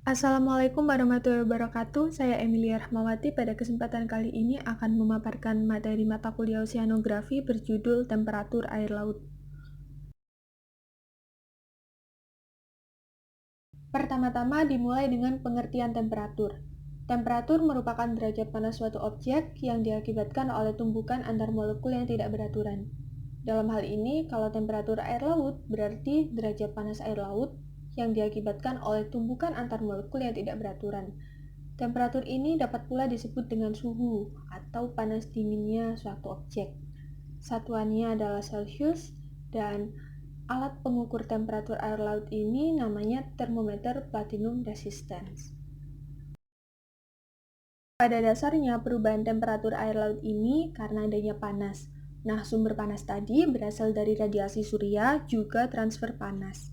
Assalamualaikum warahmatullahi wabarakatuh. Saya Emilia Rahmawati. Pada kesempatan kali ini akan memaparkan materi mata kuliah oceanografi berjudul Temperatur Air Laut. Pertama-tama dimulai dengan pengertian temperatur. Temperatur merupakan derajat panas suatu objek yang diakibatkan oleh tumbukan antar molekul yang tidak beraturan. Dalam hal ini, kalau temperatur air laut berarti derajat panas air laut yang diakibatkan oleh tumbukan antar molekul yang tidak beraturan. Temperatur ini dapat pula disebut dengan suhu atau panas dinginnya suatu objek. Satuannya adalah Celsius dan alat pengukur temperatur air laut ini namanya termometer platinum resistance. Pada dasarnya perubahan temperatur air laut ini karena adanya panas. Nah, sumber panas tadi berasal dari radiasi surya juga transfer panas.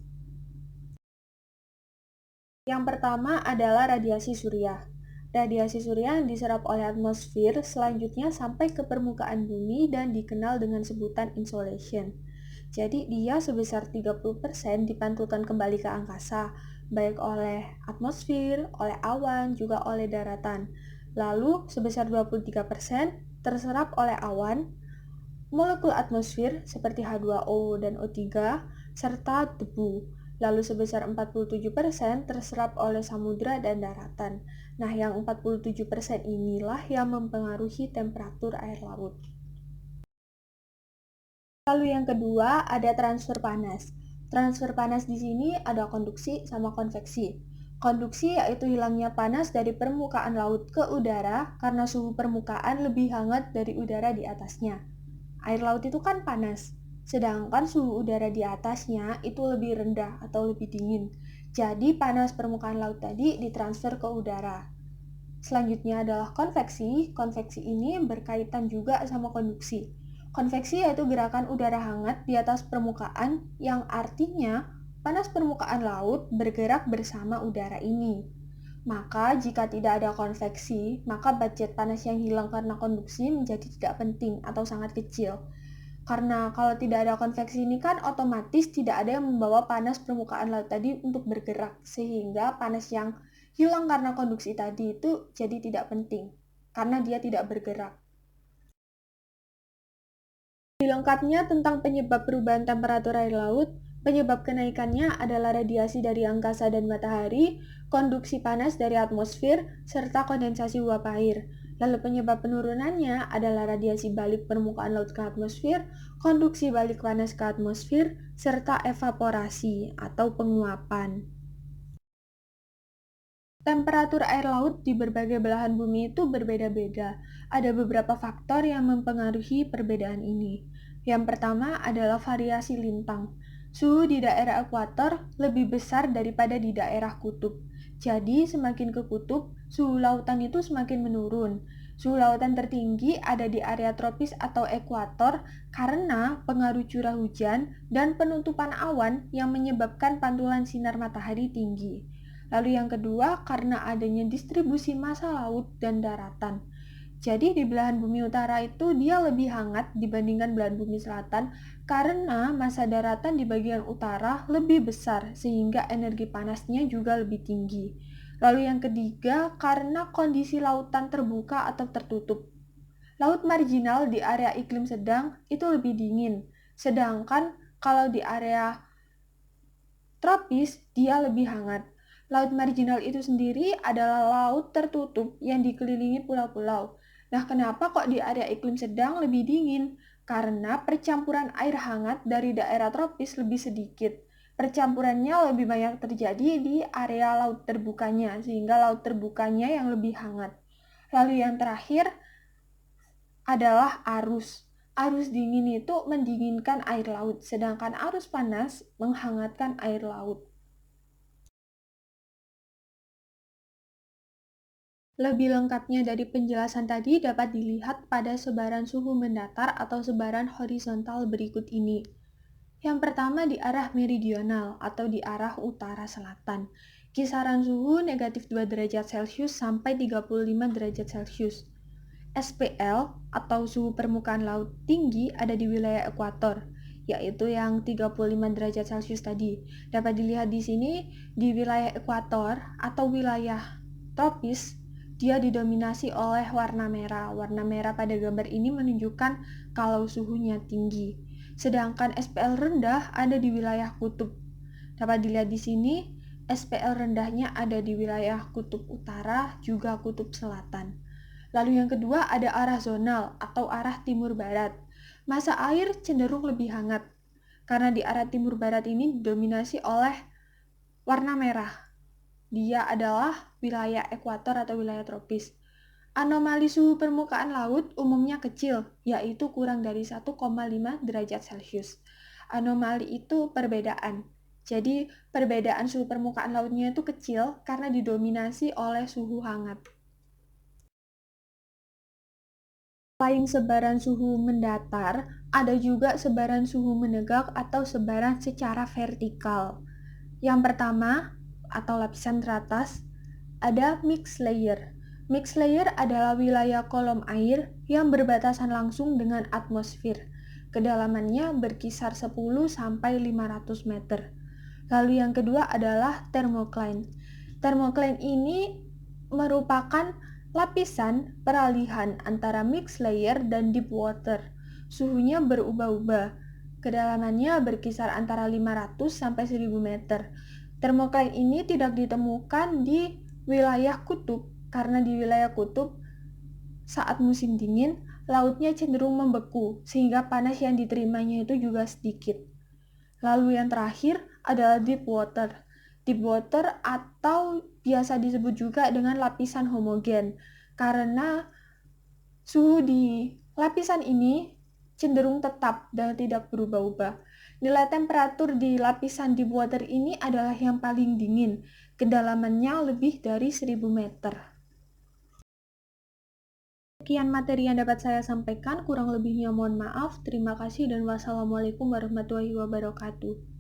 Yang pertama adalah radiasi surya. Radiasi surya yang diserap oleh atmosfer selanjutnya sampai ke permukaan bumi dan dikenal dengan sebutan insolation. Jadi dia sebesar 30% dipantulkan kembali ke angkasa, baik oleh atmosfer, oleh awan, juga oleh daratan. Lalu sebesar 23% terserap oleh awan, molekul atmosfer seperti H2O dan O3, serta debu. Lalu sebesar 47% terserap oleh samudra dan daratan. Nah, yang 47% inilah yang mempengaruhi temperatur air laut. Lalu yang kedua ada transfer panas. Transfer panas di sini ada konduksi sama konveksi. Konduksi yaitu hilangnya panas dari permukaan laut ke udara karena suhu permukaan lebih hangat dari udara di atasnya. Air laut itu kan panas, sedangkan suhu udara di atasnya itu lebih rendah atau lebih dingin. Jadi panas permukaan laut tadi ditransfer ke udara. Selanjutnya adalah konveksi. Konveksi ini berkaitan juga sama konduksi. Konveksi yaitu gerakan udara hangat di atas permukaan yang artinya panas permukaan laut bergerak bersama udara ini. Maka jika tidak ada konveksi, maka budget panas yang hilang karena konduksi menjadi tidak penting atau sangat kecil. Karena kalau tidak ada konveksi ini kan otomatis tidak ada yang membawa panas permukaan laut tadi untuk bergerak, sehingga panas yang hilang karena konduksi tadi itu jadi tidak penting, karena dia tidak bergerak. Lengkapnya tentang penyebab perubahan temperatur air laut, penyebab kenaikannya adalah radiasi dari angkasa dan matahari, konduksi panas dari atmosfer, serta kondensasi uap air. Lalu penyebab penurunannya adalah radiasi balik permukaan laut ke atmosfer, konduksi balik panas ke atmosfer, serta evaporasi atau penguapan. Temperatur air laut di berbagai belahan bumi itu berbeda-beda. Ada beberapa faktor yang mempengaruhi perbedaan ini. Yang pertama adalah variasi lintang. Suhu di daerah ekuator lebih besar daripada di daerah kutub. Jadi, semakin ke kutub, suhu lautan itu semakin menurun. Suhu lautan tertinggi ada di area tropis atau ekuator karena pengaruh curah hujan dan penutupan awan yang menyebabkan pantulan sinar matahari tinggi. Lalu yang kedua, karena adanya distribusi massa laut dan daratan. Jadi di belahan bumi utara itu dia lebih hangat dibandingkan belahan bumi selatan karena massa daratan di bagian utara lebih besar sehingga energi panasnya juga lebih tinggi. Lalu yang ketiga, karena kondisi lautan terbuka atau tertutup. Laut marginal di area iklim sedang itu lebih dingin, sedangkan kalau di area tropis dia lebih hangat. Laut marginal itu sendiri adalah laut tertutup yang dikelilingi pulau-pulau. Nah, kenapa kok di area iklim sedang lebih dingin? Karena percampuran air hangat dari daerah tropis lebih sedikit. Percampurannya lebih banyak terjadi di area laut terbukanya, sehingga laut terbukanya yang lebih hangat. Lalu yang terakhir adalah arus. Arus dingin itu mendinginkan air laut, sedangkan arus panas menghangatkan air laut. Lebih lengkapnya dari penjelasan tadi dapat dilihat pada sebaran suhu mendatar atau sebaran horizontal berikut ini. Yang pertama di arah meridional atau di arah utara selatan. Kisaran suhu negatif 2 derajat Celcius sampai 35 derajat Celcius. SPL atau suhu permukaan laut tinggi ada di wilayah ekuator, yaitu yang 35 derajat Celcius tadi. Dapat dilihat di sini, di wilayah ekuator atau wilayah tropis, dia didominasi oleh warna merah. Warna merah pada gambar ini menunjukkan kalau suhunya tinggi. Sedangkan SPL rendah ada di wilayah kutub. Dapat dilihat di sini, SPL rendahnya ada di wilayah kutub utara, juga kutub selatan. Lalu yang kedua ada arah zonal atau arah timur barat. Massa air cenderung lebih hangat karena di arah timur barat ini didominasi oleh warna merah. Dia adalah wilayah ekuator atau wilayah tropis. Anomali suhu permukaan laut umumnya kecil, yaitu kurang dari 1,5 derajat Celcius. Anomali itu perbedaan. Jadi perbedaan suhu permukaan lautnya itu kecil karena didominasi oleh suhu hangat. Selain sebaran suhu mendatar, ada juga sebaran suhu menegak atau sebaran secara vertikal. Yang pertama, atau lapisan teratas, ada mixed layer. Mixed layer adalah wilayah kolom air yang berbatasan langsung dengan atmosfer. Kedalamannya berkisar 10 sampai 500 meter. Lalu yang kedua adalah thermocline. Thermocline ini merupakan lapisan peralihan antara mixed layer dan deep water. Suhunya berubah-ubah. Kedalamannya berkisar antara 500 sampai 1000 meter. Thermocline ini tidak ditemukan di wilayah kutub karena di wilayah kutub saat musim dingin lautnya cenderung membeku sehingga panas yang diterimanya itu juga sedikit. Lalu yang terakhir adalah deep water. Deep water atau biasa disebut juga dengan lapisan homogen karena suhu di lapisan ini cenderung tetap dan tidak berubah-ubah. Nilai temperatur di lapisan deep water ini adalah yang paling dingin, kedalamannya lebih dari 1000 meter. Sekian materi yang dapat saya sampaikan, kurang lebihnya mohon maaf. Terima kasih dan wassalamualaikum warahmatullahi wabarakatuh.